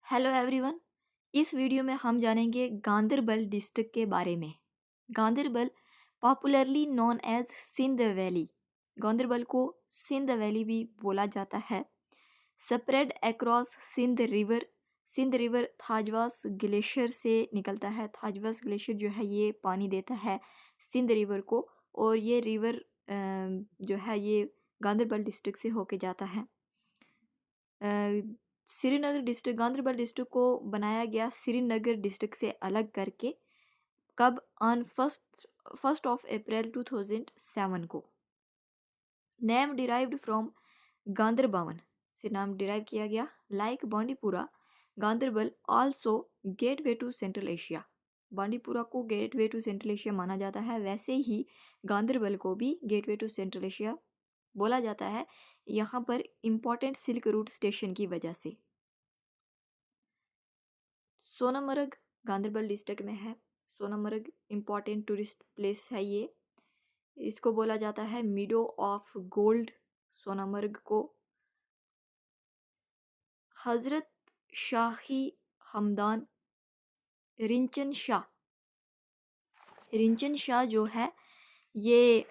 Hello everyone. इस video में हम जानेंगे गांदरबल डिस्ट्रिक्ट के बारे में। Ganderbal popularly known as Sindh valley. Ganderbal को सिंध वैली भी बोला जाता है। Spread across Sindh river. Sindh river Thajwas glacier से निकलता है। थाजवास ग्लेशियर जो है ये पानी देता है सिंध रिवर को, और ये रिवर जो है ये गांदरबल डिस्ट्रिक्ट से होके जाता है। श्रीनगर डिस्ट्रिक्ट, गांदरबल डिस्ट्रिक्ट को बनाया गया श्रीनगर डिस्ट्रिक्ट से अलग करके। कब? ऑन फर्स्ट ऑफ अप्रैल 2007 को। नेम डिराइव्ड फ्रॉम गांदरबावन से नाम डिराइव किया गया। Like Bandipora, Ganderbal also gateway to Central Asia. Bandipora को गेटवे टू सेंट्रल एशिया माना जाता है, वैसे ही गांदरबल को भी गेटवे टू सेंट्रल एशिया बोला जाता है, यहाँ पर इम्पॉर्टेंट सिल्क रूट स्टेशन की वजह से। सोनामर्ग गांदरबल डिस्ट्रिक्ट में है। सोनामर्ग इम्पॉर्टेंट टूरिस्ट प्लेस है ये। इसको बोला जाता है मीडो ऑफ गोल्ड। सोनामर्ग को हजरत शाही हमदान रिंचन शाह जो है ये,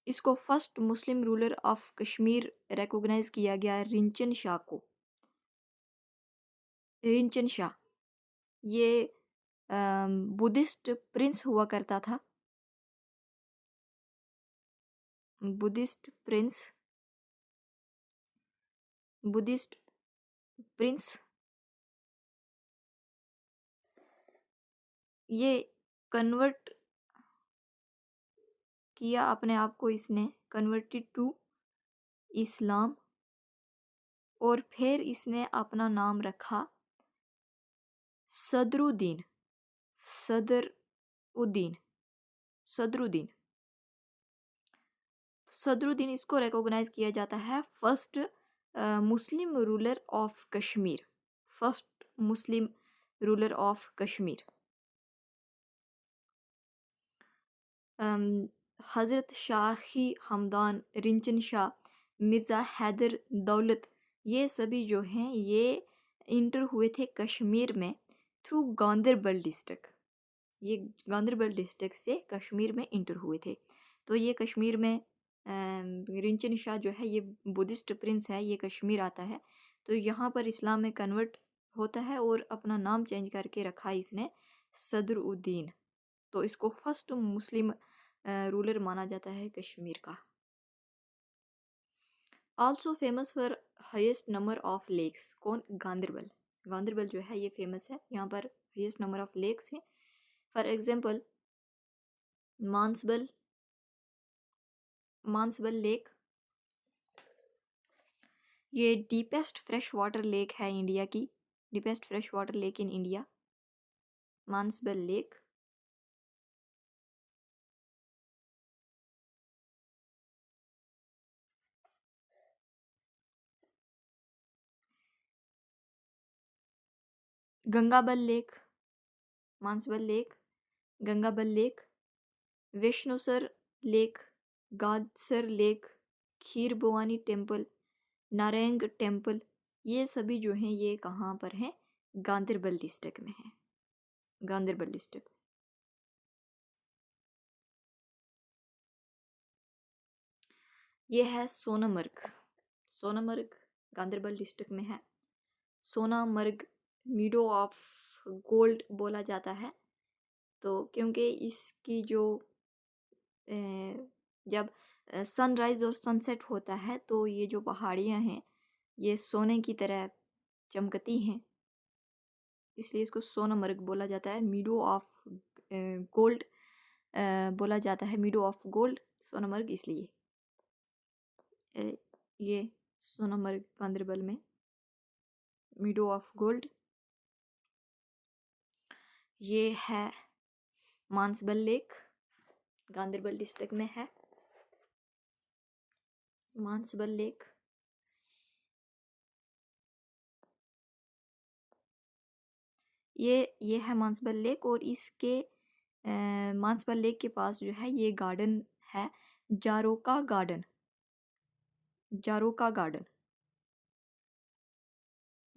इसको first Muslim ruler of Kashmir recognise किया गया। रिंचन शाह ये बुद्धिस्ट प्रिंस हुआ करता था। बुद्धिस्ट प्रिंस ये कन्वर्ट किया अपने आप को, इसने कन्वर्टेड टू इस्लाम, और फिर इसने अपना नाम रखा सदरुद्दीन। सदरुद्दीन इसको रिकॉग्नाइज किया जाता है first Muslim ruler of Kashmir. हज़रत शाही हमदान, रिंचन शाह, मिर्ज़ा हैदर दौलत, ये सभी जो हैं ये इंटर हुए थे कश्मीर में थ्रू गांदरबल डिस्ट्रिक्ट। ये गांदरबल डिस्ट्रिक्ट से कश्मीर में इंटर हुए थे। तो ये कश्मीर में रिंचन शाह जो है ये बुद्धिस्ट प्रिंस है, ये कश्मीर आता है, तो यहाँ पर इस्लाम में कन्वर्ट होता है और अपना नाम चेंज करके रखा इसने सदरुद्दीन। तो इसको फर्स्ट मुस्लिम रूलर माना जाता है कश्मीर का। Also famous for highest number of lakes. कौन? गांदरबल जो है ये फेमस है, यहाँ पर हाईएस्ट नंबर ऑफ लेक्स हैं। फॉर एग्जांपल मानसबल लेक, ये डीपेस्ट फ्रेश वाटर लेक है इंडिया की। Deepest fresh water lake in India, Manasbal lake. Gangabal lake, Manasbal lake, Gangabal lake, Vishansar lake, Gadsar lake, Kheer Bhawani temple, Narang temple, ये सभी जो हैं ये कहाँ पर हैं? गांदरबल डिस्ट्रिक्ट में है। गांदरबल डिस्ट्रिक्ट। ये है सोनामर्ग। सोनामर्ग गांदरबल डिस्ट्रिक्ट में है। सोनामर्ग मीडो ऑफ गोल्ड बोला जाता है, तो क्योंकि इसकी जो जब सनराइज और सनसेट होता है तो ये जो पहाड़ियाँ हैं ये सोने की तरह चमकती हैं, इसलिए इसको सोनामर्ग बोला जाता है। मीडो ऑफ गोल्ड बोला जाता है, मीडो ऑफ गोल्ड सोनामर्ग, इसलिए ये सोनामर्ग गांदरबल में मीडो ऑफ गोल्ड। ये है मानसबल लेक, गांदरबल डिस्ट्रिक्ट में है मानसबल लेक। ये है मानसबल लेक, और इसके मानसबल लेक के पास जो है ये गार्डन है, जारोका गार्डन।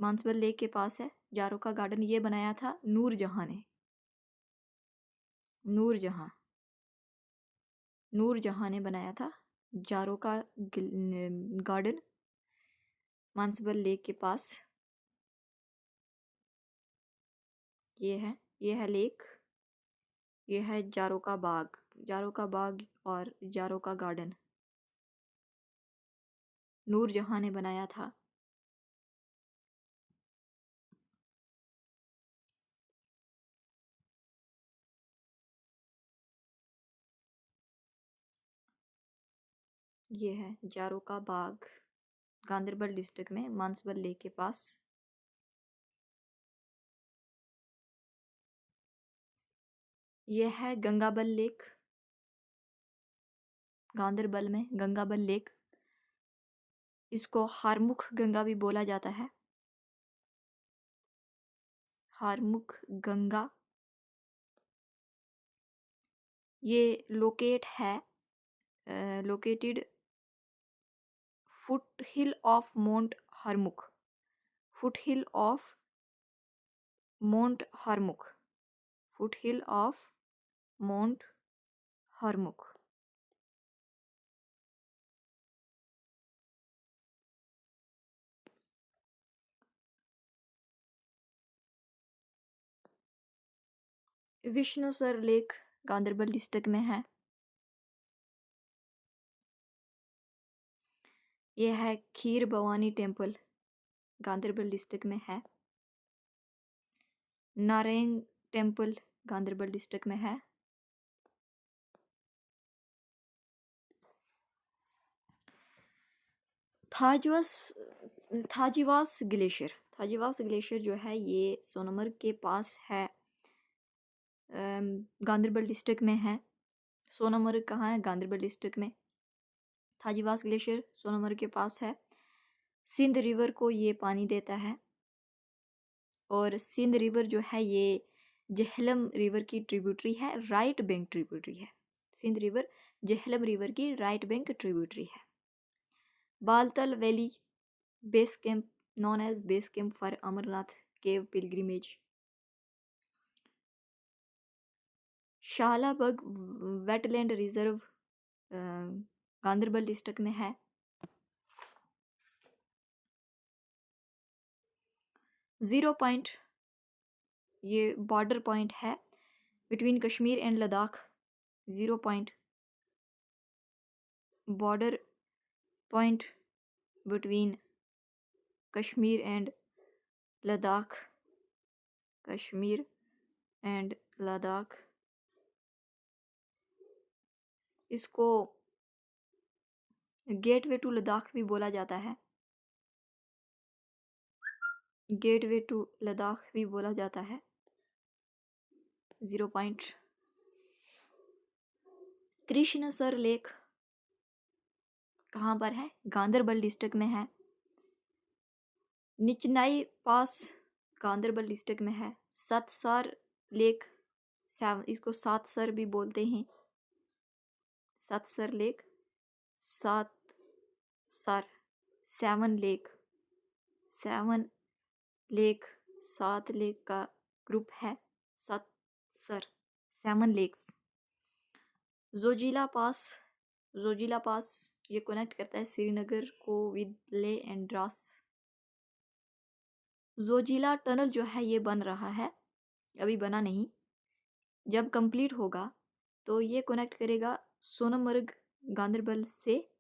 मानसबल लेक के पास है जारो का गार्डन। ये बनाया था नूरजहाँ ने। नूरजहाँ ने बनाया था जारो का गार्डन मानसबल लेक के पास। ये है लेक, ये है जारो का बाग और जारो का गार्डन नूरजहाँ ने बनाया था। ये है जारो का बाग गांदरबल डिस्ट्रिक्ट में मानसबल लेक के पास। ये है गंगाबल लेक गांदरबल में। गंगाबल लेक, इसको हारमुख गंगा भी बोला जाता है। हारमुख गंगा। ये located foot hill of mount Harmukh. Foot hill of mount Harmukh. Foot hill of mount Harmukh. Vishnusar lake Ganderbal district में है। यह है खीर भवानी टेम्पल गांदरबल डिस्ट्रिक्ट में है। नारायण टेम्पल गांदरबल डिस्ट्रिक्ट में है। थाजीवास ग्लेशियर जो है ये सोनमर्ग के पास है। गांदरबल डिस्ट्रिक्ट में है। सोनमर्ग कहाँ है? गांदरबल डिस्ट्रिक्ट में। थाजीवास ग्लेशियर सोनमर्ग के पास है। सिंध रिवर को ये पानी देता है और सिंध रिवर जो है ये जेहलम रिवर की ट्रिब्यूटरी है, राइट बैंक ट्रिब्यूटरी है। सिंध रिवर जेहलम रिवर की राइट बैंक ट्रिब्यूटरी है। Baltal valley base camp known as base camp for Amarnath cave pilgrimage. Shalabugh wetland reserve Ganderbal district में है। ज़ीरो पॉइंट ये बॉर्डर पॉइंट है between Kashmir and Ladakh. Zero point border point between Kashmir and Ladakh. Kashmir and Ladakh. इसको gateway to Ladakh भी बोला जाता है। गेटवे टू लद्दाख भी बोला जाता है। Zero point. कृष्णसर लेक कहाँ पर है? गांदरबल डिस्ट्रिक्ट में है। निचनाई पास गांदरबल डिस्ट्रिक्ट में है। सतसर लेक, इसको सातसर भी बोलते हैं। सतसर लेक, सात सेवन लेक सात लेक का ग्रुप है सतसर, सेवन लेक्स। जोजिला पास ये कनेक्ट करता है श्रीनगर को विद ले एंड द्रास। जोजिला टनल जो है ये बन रहा है, अभी बना नहीं। जब कंप्लीट होगा तो ये कनेक्ट करेगा सोनमर्ग गांदरबल से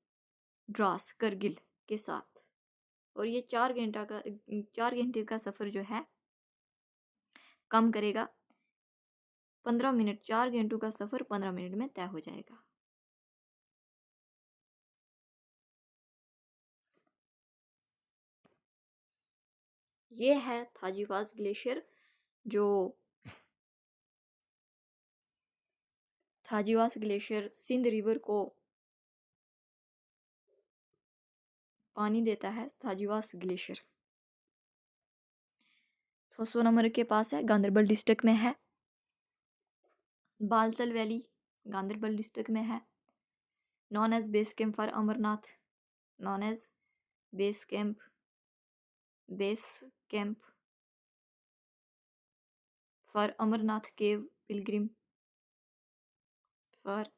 द्रास करगिल के साथ। और ये 4 घंटे का सफ़र जो है कम करेगा। 15 मिनट, 4 घंटों का सफ़र 15 मिनट में तय हो जाएगा। ये है थाजीवास ग्लेशियर जो थाजीवास ग्लेशियर सिंध रिवर को पानी देता है। थाजीवास ग्लेशियर तो सोनमर्ग के पास है, गांदरबल डिस्ट्रिक्ट में है। बालतल वैली गांदरबल डिस्ट्रिक्ट में है। Known as base camp for Amarnath, known as base camp base camp for Amarnath cave pilgrim, for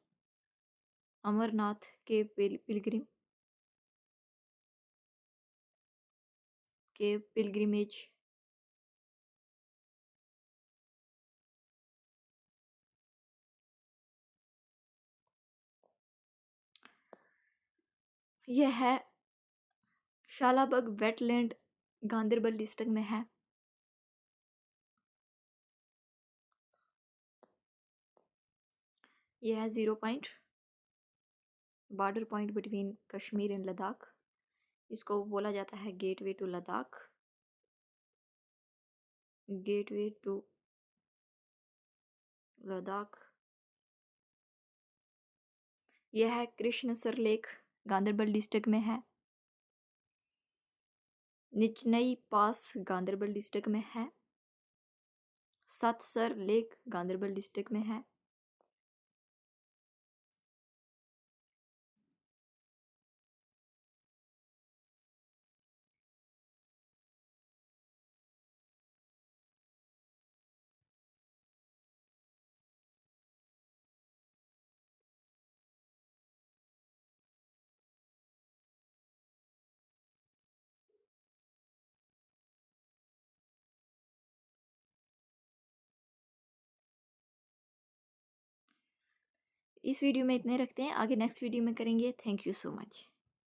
Amarnath cave pilgrim, cave pilgrimage. यह है शालाबग वेटलैंड, गांदरबल डिस्ट्रिक्ट में है। यह है 0 point, border point between Kashmir and Ladakh. इसको बोला जाता है gateway to Ladakh, gateway to Ladakh. यह है कृष्णसर लेक, गांदरबल डिस्ट्रिक्ट में है। निचनई पास गांदरबल डिस्ट्रिक्ट में है। सतसर लेक गांदरबल डिस्ट्रिक्ट में है। इस वीडियो में इतने रखते हैं, आगे नेक्स्ट वीडियो में करेंगे। Thank you so much.